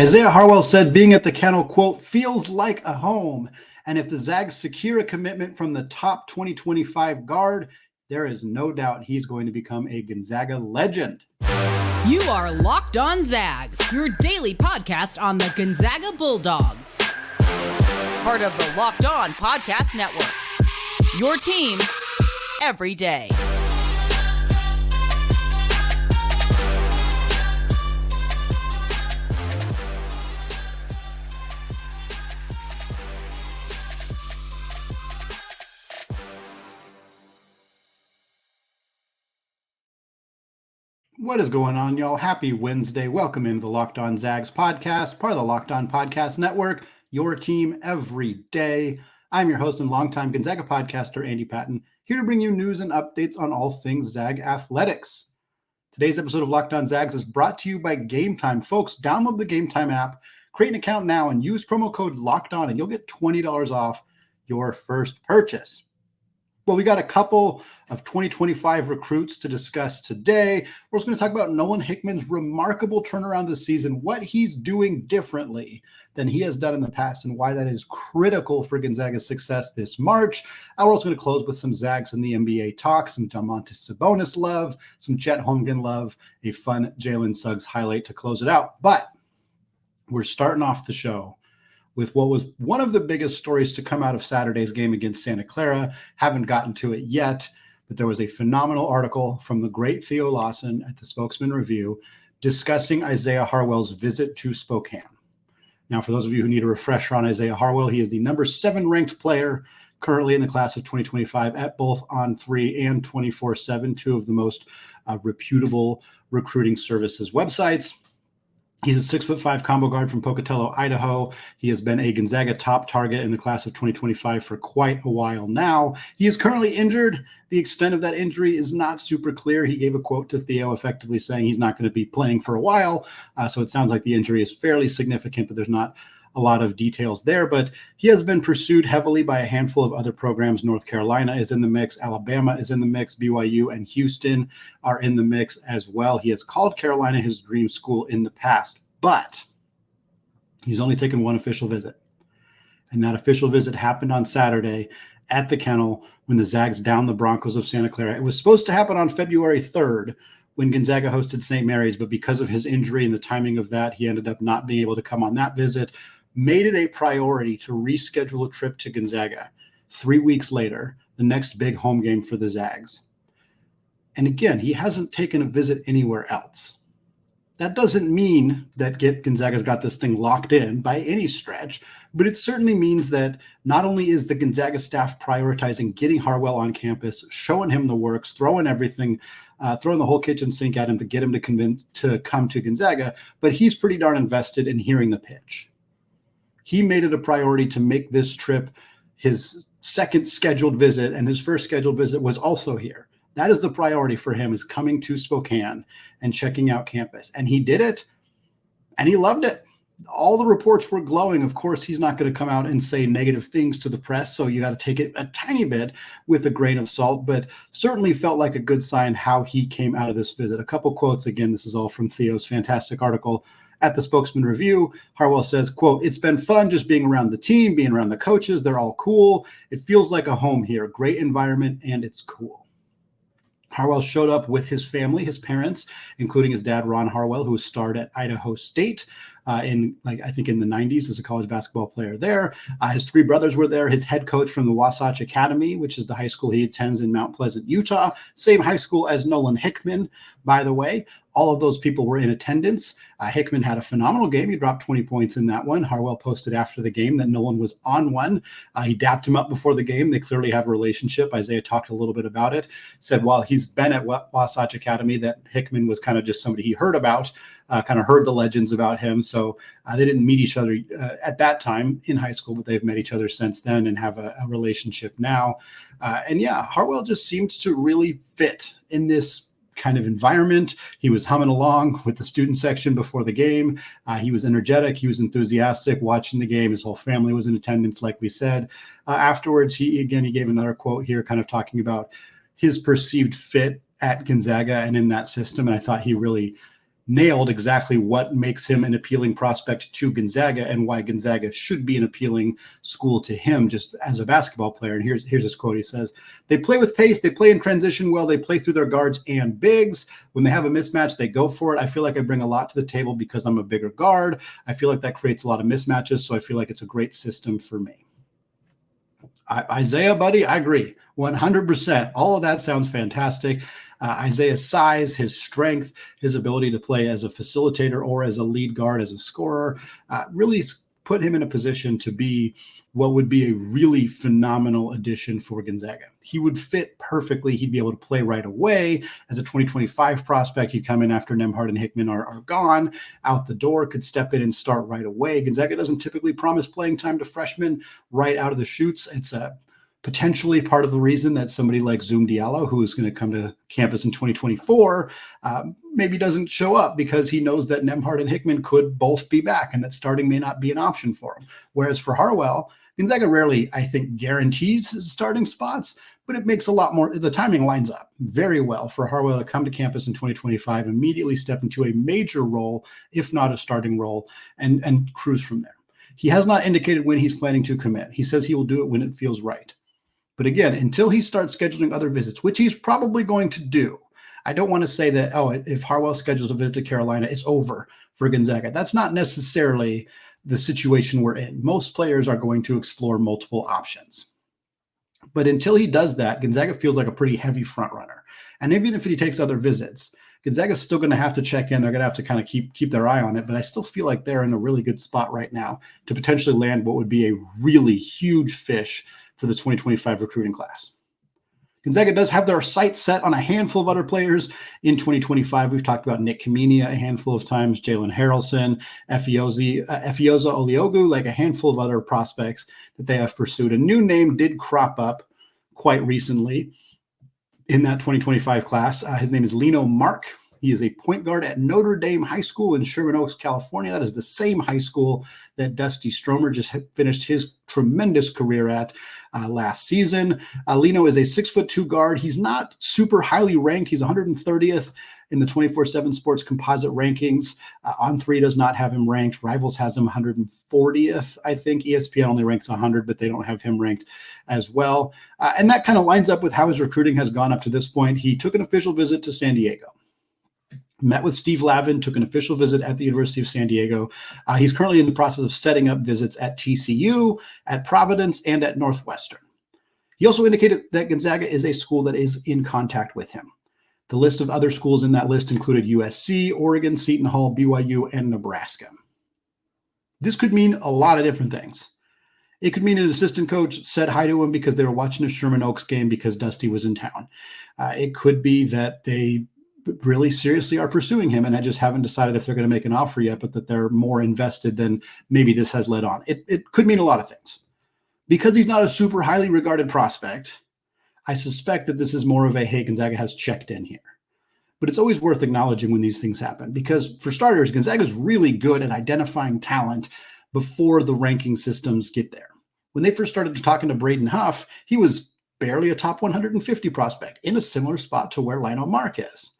Isiah Harwell said being at the Kennel, quote, feels like a home. And if the Zags secure a commitment from the top 2025 guard, there is no doubt he's going to become a Gonzaga legend. You are Locked On Zags, your daily podcast on the Gonzaga Bulldogs. Part of the Locked On Podcast Network. Your team every day. What is going on, y'all? Happy Wednesday. Welcome into the Locked On Zags podcast, part of the Locked On Podcast Network, your team every day. I'm your host and longtime Gonzaga podcaster, Andy Patton, here to bring you news and updates on all things Zag athletics. Today's episode of Locked On Zags is brought to you by Game Time. Folks, download the Game Time app, create an account now, and use promo code Locked On, and you'll get $20 off your first purchase. Well, we got a couple of 2025 recruits to discuss today. We're also going to talk about Nolan Hickman's remarkable turnaround this season, what he's doing differently than he has done in the past, and why that is critical for Gonzaga's success this March. And we're also going to close with some Zags in the NBA talk, some Domantas Sabonis love, some Chet Holmgren love, a fun Jalen Suggs highlight to close it out. But we're starting off the show with what was one of the biggest stories to come out of Saturday's game against Santa Clara. Haven't gotten to it yet, but there was a phenomenal article from the great Theo Lawson at the Spokesman Review discussing Isiah Harwell's visit to Spokane. Now, for those of you who need a refresher on Isiah Harwell, he is the number 7 ranked player currently in the class of 2025 at both On3 and 24/7, two of the most reputable recruiting services websites. He's a 6'5" combo guard from Pocatello, Idaho. He has been a Gonzaga top target in the class of 2025 for quite a while now. He is currently injured. The extent of that injury is not super clear. He gave a quote to Theo effectively saying he's not going to be playing for a while. So it sounds like the injury is fairly significant, but there's not a lot of details there. But he has been pursued heavily by a handful of other programs. North Carolina is in the mix. Alabama is in the mix. BYU and Houston are in the mix as well. He has called Carolina his dream school in the past, but he's only taken one official visit. And that official visit happened on Saturday at the Kennel when the Zags downed the Broncos of Santa Clara. It was supposed to happen on February 3rd when Gonzaga hosted St. Mary's, but because of his injury and the timing of that, he ended up not being able to come on that visit. Made it a priority to reschedule a trip to Gonzaga 3 weeks later, the next big home game for the Zags. And again, he hasn't taken a visit anywhere else. That doesn't mean that Gonzaga's got this thing locked in by any stretch, but it certainly means that not only is the Gonzaga staff prioritizing getting Harwell on campus, showing him the works, throwing everything, throwing the whole kitchen sink at him to get him to convince to come to Gonzaga, but he's pretty darn invested in hearing the pitch. He made it a priority to make this trip his second scheduled visit, and his first scheduled visit was also here. That is the priority for him, is coming to Spokane and checking out campus. And he did it, and he loved it. All the reports were glowing. Of course, he's not going to come out and say negative things to the press, so you got to take it a tiny bit with a grain of salt, but certainly felt like a good sign how he came out of this visit. A couple quotes. Again, this is all from Theo's fantastic article at the Spokesman Review. Harwell says, quote, "It's been fun just being around the team, being around the coaches. They're all cool. It feels like a home here. Great environment, and it's cool." Harwell showed up with his family, his parents, including his dad, Ron Harwell, who starred at Idaho State in the 90s as a college basketball player there. His 3 brothers were there. His head coach from the Wasatch Academy, which is the high school he attends in Mount Pleasant, Utah. Same high school as Nolan Hickman, by the way. All of those people were in attendance. Hickman had a phenomenal game. He dropped 20 points in that one. Harwell posted after the game that Nolan was on one. He dapped him up before the game. They clearly have a relationship. Isiah talked a little bit about it. Said while he's been at Wasatch Academy, that Hickman was kind of just somebody he heard about, kind of heard the legends about him. So they didn't meet each other at that time in high school, but they've met each other since then and have a relationship now. Harwell just seemed to really fit in this kind of environment. He was humming along with the student section before the game. He was energetic. He was enthusiastic watching the game. His whole family was in attendance, like we said. Afterwards, he gave another quote here kind of talking about his perceived fit at Gonzaga and in that system. And I thought he really nailed exactly what makes him an appealing prospect to Gonzaga and why Gonzaga should be an appealing school to him just as a basketball player. And here's his quote. He says, "They play with pace, they play in transition well, they play through their guards and bigs. When they have a mismatch, they go for it. I feel like I bring a lot to the table because I'm a bigger guard. I feel like that creates a lot of mismatches, so I feel like it's a great system for me." Isiah, buddy, I agree 100%. All of that sounds fantastic. Isiah's size, his strength, his ability to play as a facilitator or as a lead guard, as a scorer, really put him in a position to be what would be a really phenomenal addition for Gonzaga. He would fit perfectly. He'd be able to play right away. As a 2025 prospect, he'd come in after Nembhard and Hickman are gone, out the door, could step in and start right away. Gonzaga doesn't typically promise playing time to freshmen right out of the chutes. It's potentially part of the reason that somebody like Zoom Diallo, who is going to come to campus in 2024, maybe doesn't show up because he knows that Nembhard and Hickman could both be back and that starting may not be an option for him. Whereas for Harwell, Gonzaga rarely, I think, guarantees his starting spots, but it makes a lot more, the timing lines up very well for Harwell to come to campus in 2025, immediately step into a major role, if not a starting role, and cruise from there. He has not indicated when he's planning to commit. He says he will do it when it feels right. But again, until he starts scheduling other visits, which he's probably going to do, I don't want to say that, if Harwell schedules a visit to Carolina, it's over for Gonzaga. That's not necessarily the situation we're in. Most players are going to explore multiple options. But until he does that, Gonzaga feels like a pretty heavy front runner. And even if he takes other visits, Gonzaga's still going to have to check in. They're going to have to kind of keep their eye on it. But I still feel like they're in a really good spot right now to potentially land what would be a really huge fish for the 2025 recruiting class. Gonzaga does have their sights set on a handful of other players in 2025. We've talked about Nick Kamenia a handful of times, Jalen Harrelson, Efioza Oliogu, like a handful of other prospects that they have pursued. A new name did crop up quite recently in that 2025 class. His name is Lino Mark. He is a point guard at Notre Dame High School in Sherman Oaks, California. That is the same high school that Dusty Stromer just finished his tremendous career at last season. Lino is a 6'2" guard. He's not super highly ranked. He's 130th in the 24/7 Sports composite rankings. On3 does not have him ranked. Rivals has him 140th, I think. ESPN only ranks 100, but they don't have him ranked as well. And that kind of lines up with how his recruiting has gone up to this point. He took an official visit to San Diego. Met with Steve Lavin, took an official visit at the University of San Diego. He's currently in the process of setting up visits at TCU, at Providence, and at Northwestern. He also indicated that Gonzaga is a school that is in contact with him. The list of other schools in that list included USC, Oregon, Seton Hall, BYU, and Nebraska. This could mean a lot of different things. It could mean an assistant coach said hi to him because they were watching a Sherman Oaks game because Dusty was in town. It could be that they really seriously are pursuing him and I just haven't decided if they're going to make an offer yet, but that they're more invested than maybe this has led on. It could mean a lot of things. Because he's not a super highly regarded prospect, I suspect that this is more of a, hey, Gonzaga has checked in here. But it's always worth acknowledging when these things happen because, for starters, Gonzaga is really good at identifying talent before the ranking systems get there. When they first started talking to Braden Huff, he was barely a top 150 prospect in a similar spot to where Lionel Mark is.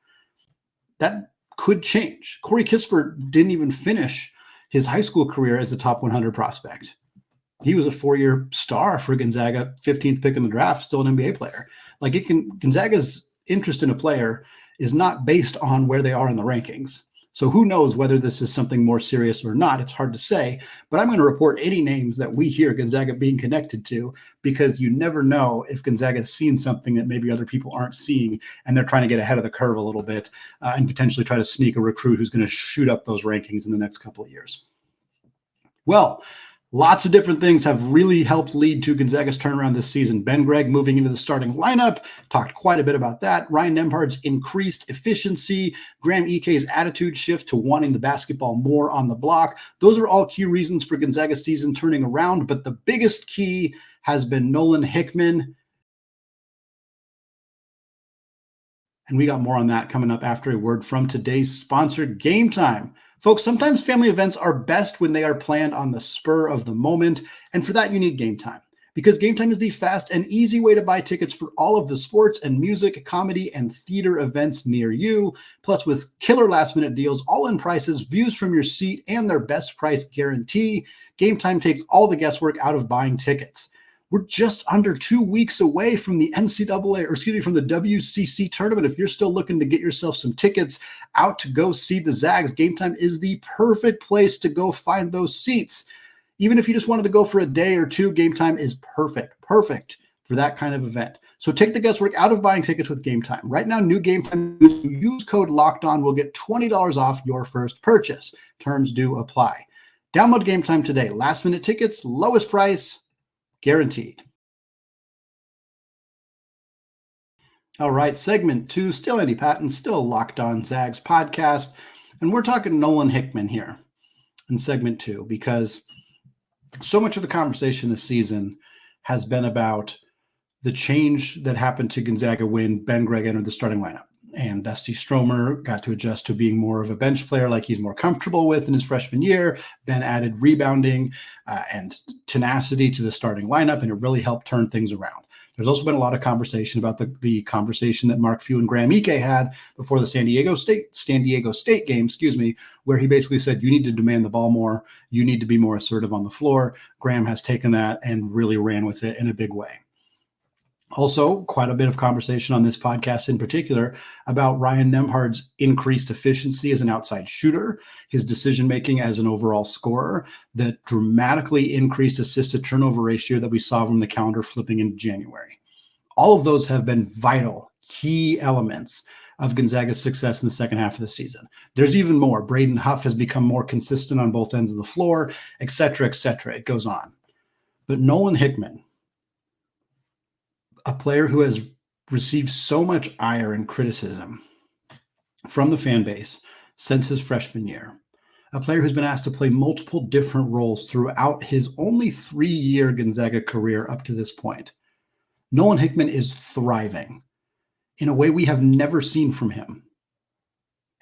That could change. Corey Kispert didn't even finish his high school career as a top 100 prospect. He was a 4-year star for Gonzaga, 15th pick in the draft, still an NBA player. Gonzaga's interest in a player is not based on where they are in the rankings. So who knows whether this is something more serious or not? It's hard to say, but I'm going to report any names that we hear Gonzaga being connected to because you never know if Gonzaga has seen something that maybe other people aren't seeing and they're trying to get ahead of the curve a little bit and potentially try to sneak a recruit who's going to shoot up those rankings in the next couple of years. Well, lots of different things have really helped lead to Gonzaga's turnaround this season. Ben Gregg moving into the starting lineup, talked quite a bit about that. Ryan Nembhard's increased efficiency, Graham Ike's attitude shift to wanting the basketball more on the block. Those are all key reasons for Gonzaga's season turning around, but the biggest key has been Nolan Hickman. And we got more on that coming up after a word from today's sponsor, Game Time. Folks, sometimes family events are best when they are planned on the spur of the moment, and for that you need Game Time. because Game Time is the fast and easy way to buy tickets for all of the sports and music, comedy, and theater events near you. Plus, with killer last-minute deals, all-in prices, views from your seat, and their best price guarantee, Game Time takes all the guesswork out of buying tickets. We're just under 2 weeks away from the from the WCC tournament. If you're still looking to get yourself some tickets out to go see the Zags, Game Time is the perfect place to go find those seats. Even if you just wanted to go for a day or two, Game Time is perfect for that kind of event. So take the guesswork out of buying tickets with Game Time. Right now, new Game Time use code LOCKEDON will get $20 off your first purchase. Terms do apply. Download Game Time today. Last minute tickets, lowest price, guaranteed. All right, segment 2, still Andy Patton, still Locked On Zags podcast. And we're talking Nolan Hickman here in segment 2 because so much of the conversation this season has been about the change that happened to Gonzaga when Ben Gregg entered the starting lineup. And Dusty Stromer got to adjust to being more of a bench player like he's more comfortable with in his freshman year. Ben added rebounding and tenacity to the starting lineup, and it really helped turn things around. There's also been a lot of conversation about the conversation that Mark Few and Graham Ike had before the San Diego State game, where he basically said, you need to demand the ball more. You need to be more assertive on the floor. Graham has taken that and really ran with it in a big way. Also, quite a bit of conversation on this podcast in particular about Ryan Nembhard's increased efficiency as an outside shooter, his decision-making as an overall scorer, the dramatically increased assist-to-turnover ratio that we saw from the calendar flipping in January. All of those have been vital, key elements of Gonzaga's success in the second half of the season. There's even more. Braden Huff has become more consistent on both ends of the floor, et cetera, et cetera. It goes on. But Nolan Hickman, a player who has received so much ire and criticism from the fan base since his freshman year, a player who's been asked to play multiple different roles throughout his only 3-year Gonzaga career up to this point. Nolan Hickman is thriving in a way we have never seen from him.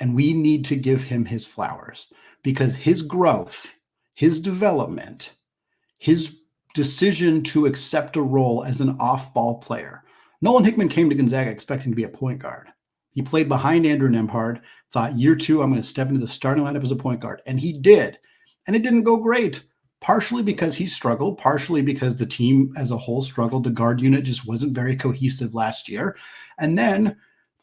And we need to give him his flowers because his growth, his development, his decision to accept a role as an off-ball player. Nolan Hickman came to Gonzaga expecting to be a point guard. He played behind Andrew Nembhard, thought year 2, I'm going to step into the starting lineup as a point guard. And he did. And it didn't go great, partially because he struggled, partially because the team as a whole struggled. The guard unit just wasn't very cohesive last year. And then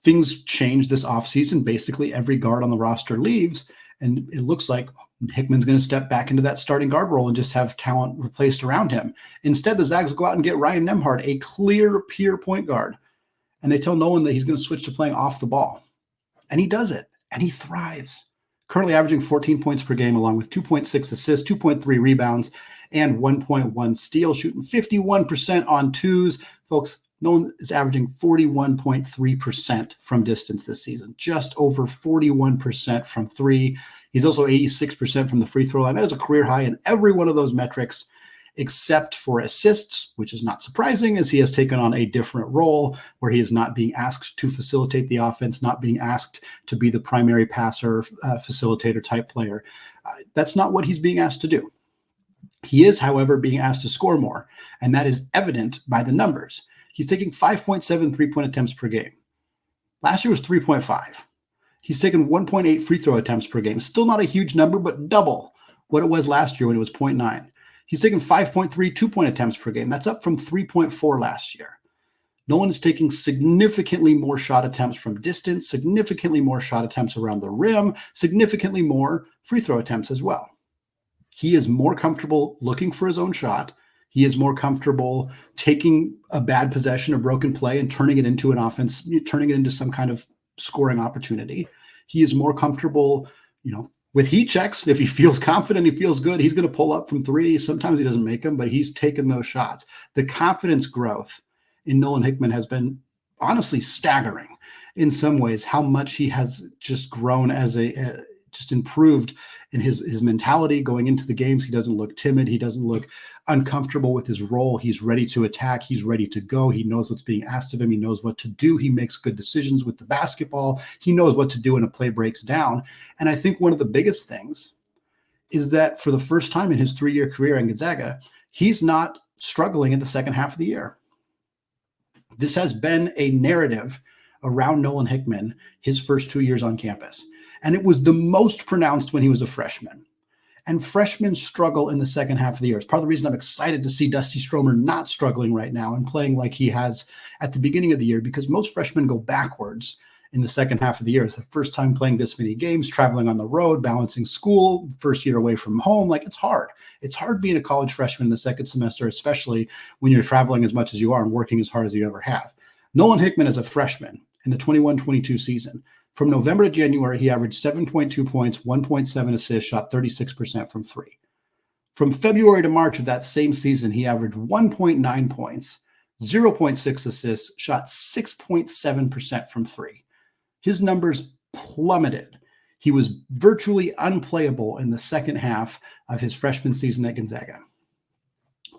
things changed this offseason. Basically, every guard on the roster leaves. And it looks like Hickman's going to step back into that starting guard role and just have talent replaced around him. Instead, the Zags go out and get Ryan Nembhard, a clear peer point guard. And they tell Nolan that he's going to switch to playing off the ball. And he does it. And he thrives. Currently averaging 14 points per game, along with 2.6 assists, 2.3 rebounds, and 1.1 steals, shooting 51% on twos. Folks, Nolan is averaging 41.3% from distance this season, just over 41% from three. He's also 86% from the free throw line. That is a career high in every one of those metrics, except for assists, which is not surprising as he has taken on a different role where he is not being asked to facilitate the offense, not being asked to be the primary passer, facilitator type player. That's not what he's being asked to do. He is, however, being asked to score more, and that is evident by the numbers. He's taking 5.7 three-point attempts per game. Last year was 3.5. He's taken 1.8 free throw attempts per game. Still not a huge number, but double what it was last year when it was 0.9. He's taken 5.3 two-point attempts per game. That's up from 3.4 last year. Nolan is taking significantly more shot attempts from distance, significantly more shot attempts around the rim, significantly more free throw attempts as well. He is more comfortable looking for his own shot. He is more comfortable taking a bad possession, a broken play, and turning it into an offense, turning it into some kind of scoring opportunity. He is more comfortable, with heat checks. If he feels confident, he feels good, he's going to pull up from three. Sometimes he doesn't make them, but he's taken those shots. The confidence growth in Nolan Hickman has been honestly staggering in some ways, how much he has just grown as just improved in his mentality going into the games. He doesn't look timid. He doesn't look uncomfortable with his role. He's ready to attack. He's ready to go. He knows what's being asked of him. He knows what to do. He makes good decisions with the basketball. He knows what to do when a play breaks down. And I think one of the biggest things is that for the first time in his 3-year career in Gonzaga, he's not struggling in the second half of the year. This has been a narrative around Nolan Hickman his first 2 years on campus. And it was the most pronounced when he was a freshman. And freshmen struggle in the second half of the year. It's part of the reason I'm excited to see Dusty Stromer not struggling right now and playing like he has at the beginning of the year, because most freshmen go backwards in the second half of the year. It's the first time playing this many games, traveling on the road, balancing school, first year away from home. Like, it's hard. It's hard being a college freshman in the second semester, especially when you're traveling as much as you are and working as hard as you ever have. Nolan Hickman is a freshman in the 21-22 season. From November to January, he averaged 7.2 points, 1.7 assists, shot 36% from three. From February to March of that same season, he averaged 1.9 points, 0.6 assists, shot 6.7% from three. His numbers plummeted. He was virtually unplayable in the second half of his freshman season at Gonzaga.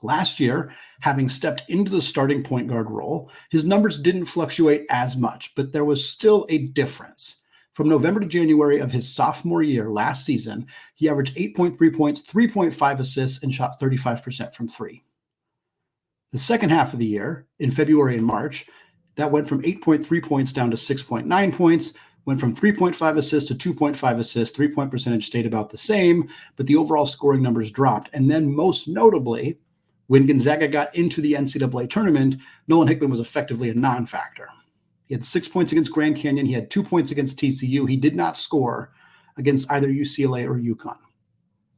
Last year, having stepped into the starting point guard role, his numbers didn't fluctuate as much, but there was still a difference. From November to January of his sophomore year last season, he averaged 8.3 points, 3.5 assists, and shot 35% from three. The second half of the year, in February and March, that went from 8.3 points down to 6.9 points, went from 3.5 assists to 2.5 assists, 3-point percentage stayed about the same, but the overall scoring numbers dropped. And then most notably, when Gonzaga got into the NCAA tournament, Nolan Hickman was effectively a non-factor. He had 6 points against Grand Canyon. He had 2 points against TCU. He did not score against either UCLA or UConn.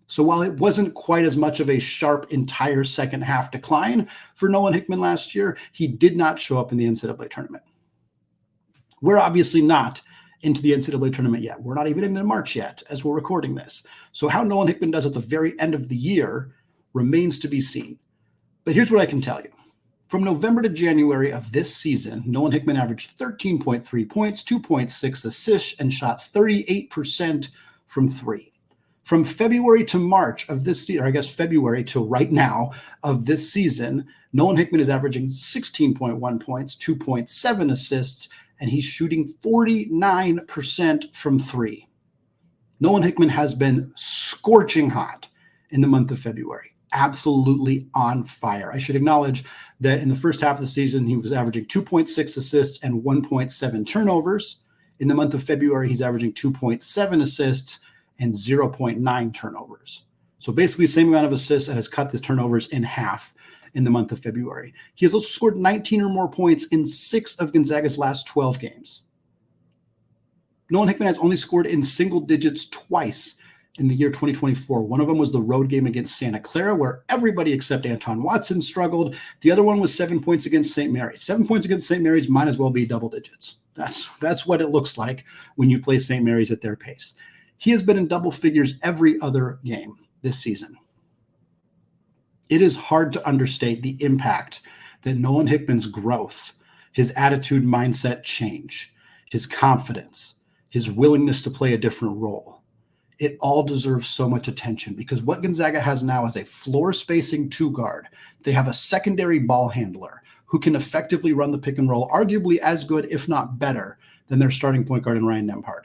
So while it wasn't quite as much of a sharp entire second half decline for Nolan Hickman last year, he did not show up in the NCAA tournament. We're obviously not into the NCAA tournament yet. We're not even into March yet as we're recording this. So how Nolan Hickman does at the very end of the year remains to be seen. But here's what I can tell you. From November to January of this season, Nolan Hickman averaged 13.3 points, 2.6 assists, and shot 38% from three. From February to March of this season, or I guess February to right now of this season, Nolan Hickman is averaging 16.1 points, 2.7 assists, and he's shooting 49% from three. Nolan Hickman has been scorching hot in the month of February. Absolutely on fire. I should acknowledge that in the first half of the season, he was averaging 2.6 assists and 1.7 turnovers. In the month of February, he's averaging 2.7 assists and 0.9 turnovers. So basically the same amount of assists, and has cut his turnovers in half in the month of February. He has also scored 19 or more points in 6 of Gonzaga's last 12 games. Nolan Hickman has only scored in single digits twice in the year 2024. One of them was the road game against Santa Clara, where everybody except Anton Watson struggled. The other one was 7 points against St. Mary's. 7 points against St. Mary's might as well be double digits. That's what it looks like when you play St. Mary's at their pace. He has been in double figures every other game this season. It is hard to understate the impact that Nolan Hickman's growth, his attitude, mindset change, his confidence, his willingness to play a different role, it all deserves so much attention, because what Gonzaga has now is a floor spacing two guard. They have a secondary ball handler who can effectively run the pick and roll, arguably as good, if not better, than their starting point guard in Ryan Nembhard.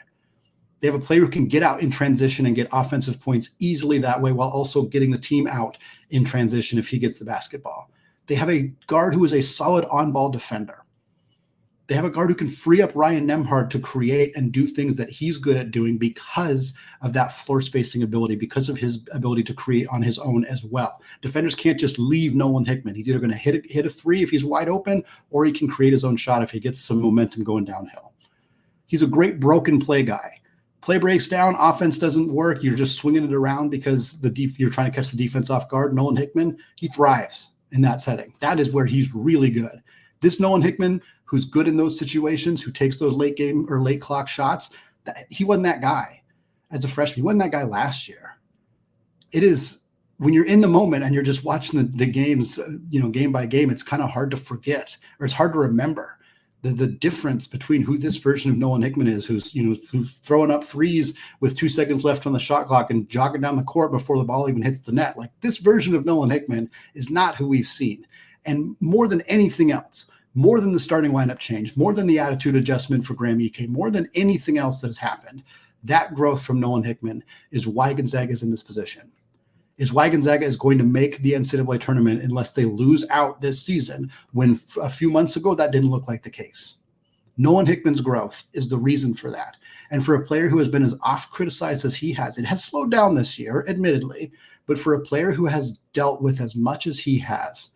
They have a player who can get out in transition and get offensive points easily that way, while also getting the team out in transition if he gets the basketball. They have a guard who is a solid on-ball defender. They have a guard who can free up Ryan Nembhard to create and do things that he's good at doing because of that floor spacing ability, because of his ability to create on his own as well. Defenders can't just leave Nolan Hickman. He's either going to hit a three if he's wide open, or he can create his own shot if he gets some momentum going downhill. He's a great broken play guy. Play breaks down, offense doesn't work, you're just swinging it around because you're trying to catch the defense off guard. Nolan Hickman, he thrives in that setting. That is where he's really good. This Nolan Hickman, who's good in those situations, who takes those late game or late clock shots, he wasn't that guy as a freshman. He wasn't that guy last year. It is, when you're in the moment and you're just watching the games, game by game, it's kind of hard to forget, or it's hard to remember the difference between who this version of Nolan Hickman is, who's throwing up threes with 2 seconds left on the shot clock and jogging down the court before the ball even hits the net. Like, this version of Nolan Hickman is not who we've seen. And more than anything else, more than the starting lineup change, more than the attitude adjustment for Graham Ike, more than anything else that has happened, that growth from Nolan Hickman is why Gonzaga is in this position. is why Gonzaga is going to make the NCAA tournament unless they lose out this season, when a few months ago that didn't look like the case. Nolan Hickman's growth is the reason for that. And for a player who has been as oft criticized as he has, it has slowed down this year, admittedly, but for a player who has dealt with as much as he has,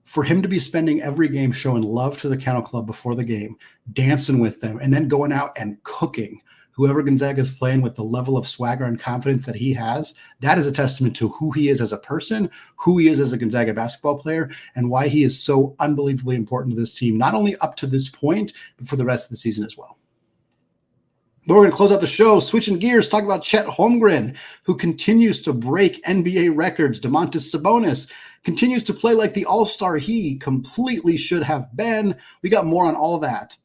for him to be spending every game showing love to the Kennel Club before the game, dancing with them, and then going out and cooking whoever Gonzaga is playing with the level of swagger and confidence that he has, that is a testament to who he is as a person, who he is as a Gonzaga basketball player, and why he is so unbelievably important to this team, not only up to this point, but for the rest of the season as well. But we're going to close out the show, switching gears, talk about Chet Holmgren, who continues to break NBA records. Domantas Sabonis continues to play like the all-star he completely should have been. We got more on all that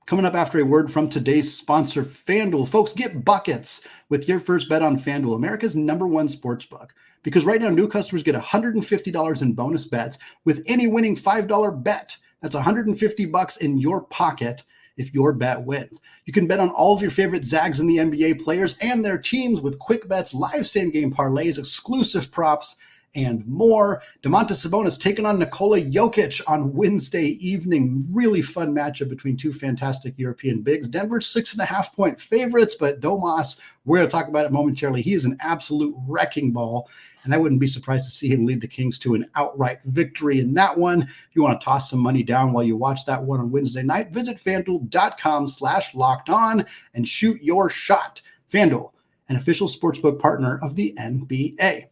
coming up after a word from today's sponsor, FanDuel. Folks, get buckets with your first bet on FanDuel, America's #1 sportsbook. Because right now, new customers get $150 in bonus bets with any winning $5 bet. That's $150 in your pocket if your bet wins. You can bet on all of your favorite Zags in the NBA players and their teams with quick bets, live same-game parlays, exclusive props, and more. Domantas Sabonis taking on Nikola Jokic on Wednesday evening. Really fun matchup between two fantastic European bigs. Denver's 6.5-point favorites, but Domas, we're going to talk about it momentarily. He is an absolute wrecking ball, and I wouldn't be surprised to see him lead the Kings to an outright victory in that one. If you want to toss some money down while you watch that one on Wednesday night, visit FanDuel.com/lockedon and shoot your shot. FanDuel, an official sportsbook partner of the NBA.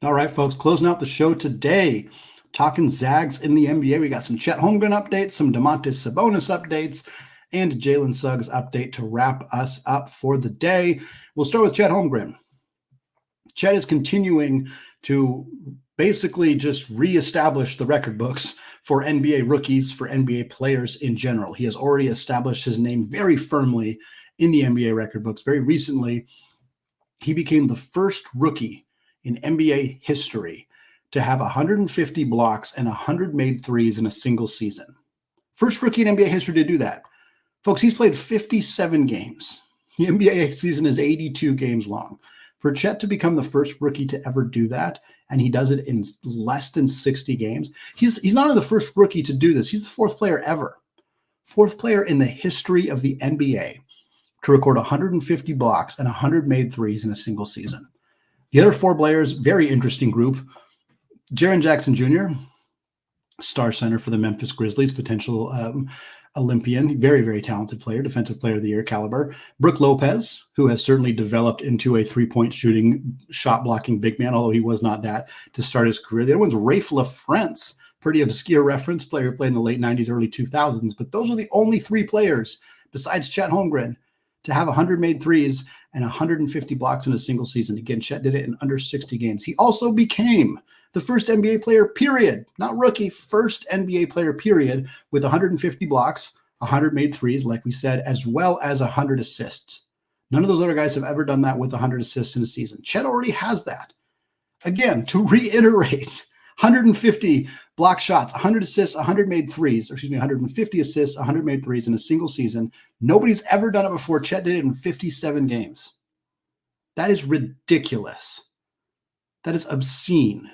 All right, folks, closing out the show today, talking Zags in the NBA. We got some Chet Holmgren updates, some Domantas Sabonis updates, and a Jalen Suggs update to wrap us up for the day. We'll start with Chet Holmgren. Chet is continuing to basically just reestablish the record books for NBA rookies, for NBA players in general. He has already established his name very firmly in the NBA record books. Very recently, he became the first rookie in NBA history to have 150 blocks and 100 made threes in a single season. First rookie in NBA history to do that. Folks, he's played 57 games. The NBA season is 82 games long. For Chet to become the first rookie to ever do that, and he does it in less than 60 games, he's not only the first rookie to do this, he's the fourth player ever. Fourth player in the history of the NBA to record 150 blocks and 100 made threes in a single season. The other four players, very interesting group. Jaren Jackson Jr., star center for the Memphis Grizzlies, potential Olympian, very, very talented player, defensive player of the year caliber. Brook Lopez, who has certainly developed into a three-point shooting, shot-blocking big man, although he was not that to start his career. The other one's Rafe LaFrentz, pretty obscure reference player, played in the late 90s, early 2000s. But those are the only three players, besides Chet Holmgren, to have 100 made threes and 150 blocks in a single season. Again, Chet did it in under 60 games. He also became the first NBA player, period, not rookie, first NBA player, period, with 150 blocks, 100 made threes, like we said, as well as 100 assists. None of those other guys have ever done that with 100 assists in a season. Chet already has that. Again, to reiterate, 150 block shots, 100 assists, 100 made threes, 150 assists, 100 made threes in a single season. Nobody's ever done it before. Chet did it in 57 games. That is ridiculous. That is obscene.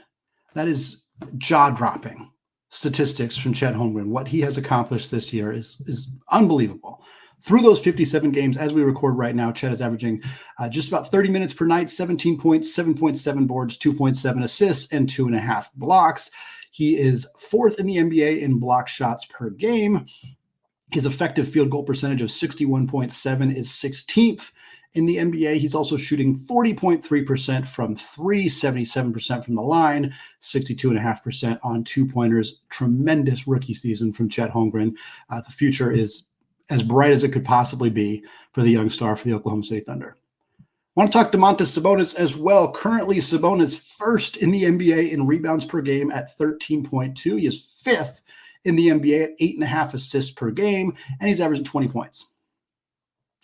That is jaw-dropping statistics from Chet Holmgren. What he has accomplished this year is unbelievable. Through those 57 games, as we record right now, Chet is averaging just about 30 minutes per night, 17 points, 7.7 boards, 2.7 assists, and 2.5 blocks. He is fourth in the NBA in block shots per game. His effective field goal percentage of 61.7 is 16th in the NBA. He's also shooting 40.3% from three, 77% from the line, 62.5% on two-pointers. Tremendous rookie season from Chet Holmgren. The future is as bright as it could possibly be for the young star for the Oklahoma City Thunder. I want to talk Domantas Sabonis as well. Currently, Sabonis first in the NBA in rebounds per game at 13.2. He is fifth in the NBA at 8.5 assists per game, and he's averaging 20 points.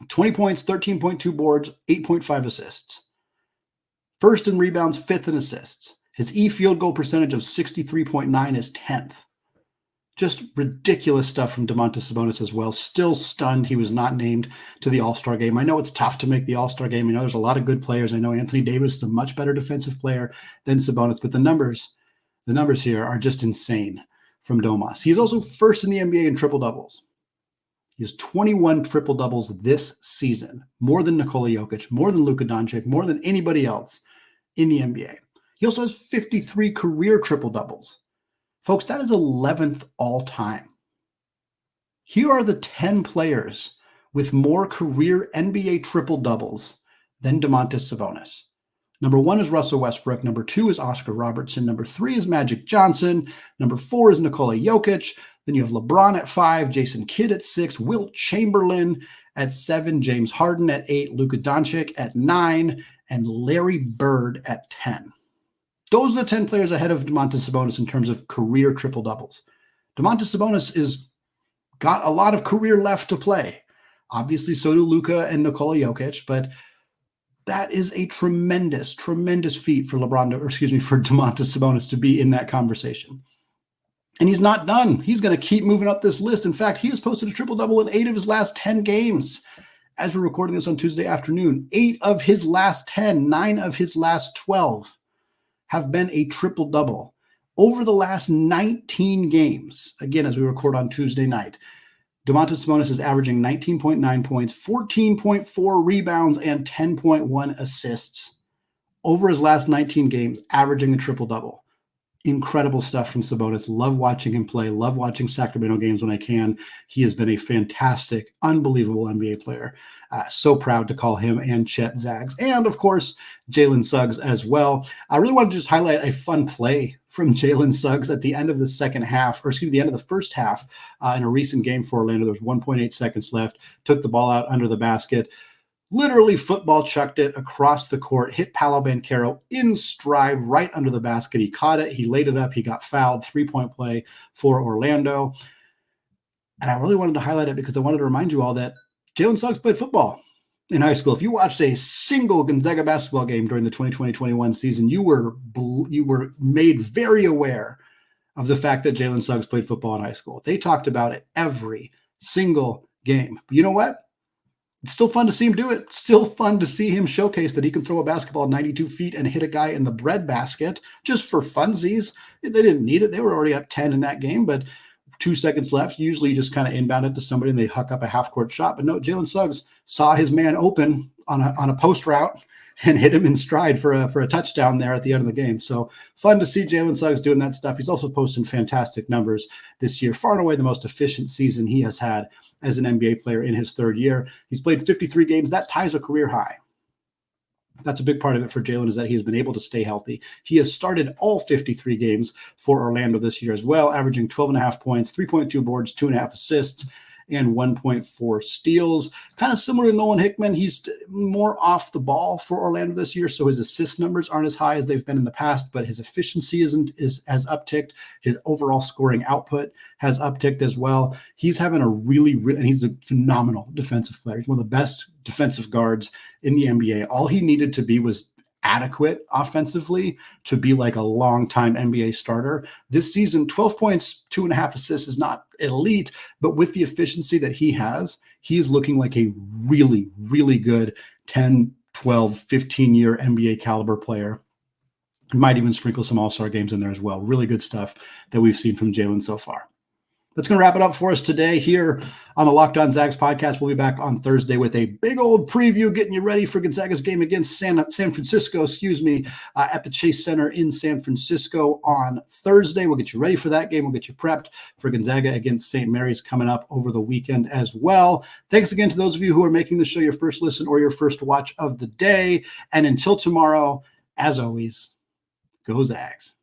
20 points, 13.2 boards, 8.5 assists. First in rebounds, fifth in assists. His field goal percentage of 63.9 is 10th. Just ridiculous stuff from Domantas Sabonis as well. Still stunned he was not named to the All-Star game. I know it's tough to make the All-Star game. I know there's a lot of good players. I know Anthony Davis is a much better defensive player than Sabonis, but the numbers here are just insane from Domas. He is also first in the NBA in triple-doubles. He has 21 triple-doubles this season, more than Nikola Jokic, more than Luka Doncic, more than anybody else in the NBA. He also has 53 career triple-doubles. Folks, that is 11th all time. Here are the 10 players with more career NBA triple-doubles than Domantas Sabonis. Number 1 is Russell Westbrook. Number 2 is Oscar Robertson. Number 3 is Magic Johnson. Number 4 is Nikola Jokic. Then you have LeBron at 5, Jason Kidd at 6, Wilt Chamberlain at 7, James Harden at 8, Luka Doncic at 9, and Larry Bird at 10. Those are the 10 players ahead of Domantas Sabonis in terms of career triple-doubles. Domantas Sabonis is got a lot of career left to play. Obviously, so do Luka and Nikola Jokic, but that is a tremendous, tremendous feat for for Domantas Sabonis to be in that conversation. And he's not done. He's going to keep moving up this list. In fact, he has posted a triple-double in 8 of his last 10 games. As we're recording this on Tuesday afternoon, 8 of his last 10, 9 of his last 12 have been a triple-double. Over the last 19 games, again, as we record on Tuesday night, Domantas Sabonis is averaging 19.9 points, 14.4 rebounds, and 10.1 assists over his last 19 games, averaging a triple-double. Incredible stuff from Sabonis. Love watching him play. Love watching Sacramento games when I can. He has been a fantastic, unbelievable NBA player. So proud to call him and Chet Zags. And, of course, Jalen Suggs as well. I really want to just highlight a fun play from Jalen Suggs at the end of the the end of the first half in a recent game for Orlando. There was 1.8 seconds left. Took the ball out under the basket. Literally football chucked it across the court, hit Paolo Banchero in stride right under the basket. He caught it. He laid it up. He got fouled. 3-point play for Orlando. And I really wanted to highlight it because I wanted to remind you all that Jalen Suggs played football in high school. If you watched a single Gonzaga basketball game during the 2020-21 season, you were made very aware of the fact that Jalen Suggs played football in high school. They talked about it every single game. But you know what? It's still fun to see him do it. Still fun to see him showcase that he can throw a basketball 92 feet and hit a guy in the breadbasket just for funsies. They didn't need it. They were already up 10 in that game, but 2 seconds left. Usually you just kind of inbound it to somebody and they huck up a half-court shot. But no, Jalen Suggs saw his man open on a post route and hit him in stride for a touchdown there at the end of the game. So fun to see Jalen Suggs doing that stuff. He's also posting fantastic numbers this year. Far and away the most efficient season he has had as an NBA player in his third year. He's played 53 games. That ties a career high. That's a big part of it for Jalen, is that he has been able to stay healthy. He has started all 53 games for Orlando this year as well, averaging 12.5 points, 3.2 boards, 2.5 assists, and 1.4 steals. Kind of similar to Nolan Hickman. He's more off the ball for Orlando this year, so his assist numbers aren't as high as they've been in the past, but his efficiency has upticked. His overall scoring output has upticked as well. He's having and he's a phenomenal defensive player. He's one of the best defensive guards in the NBA. All he needed to be was adequate offensively to be like a long-time NBA starter. This season, 12 points, 2.5 assists is not elite, but with the efficiency that he is looking like a really, really good 10, 12, 15-year NBA caliber player. Might even sprinkle some all-star games in there as well. Really good stuff that we've seen from Jalen so far. That's going to wrap it up for us today here on the Locked On Zags podcast. We'll be back on Thursday with a big old preview, getting you ready for Gonzaga's game against San Francisco, at the Chase Center in San Francisco on Thursday. We'll get you ready for that game. We'll get you prepped for Gonzaga against St. Mary's coming up over the weekend as well. Thanks again to those of you who are making the show your first listen or your first watch of the day. And until tomorrow, as always, go Zags.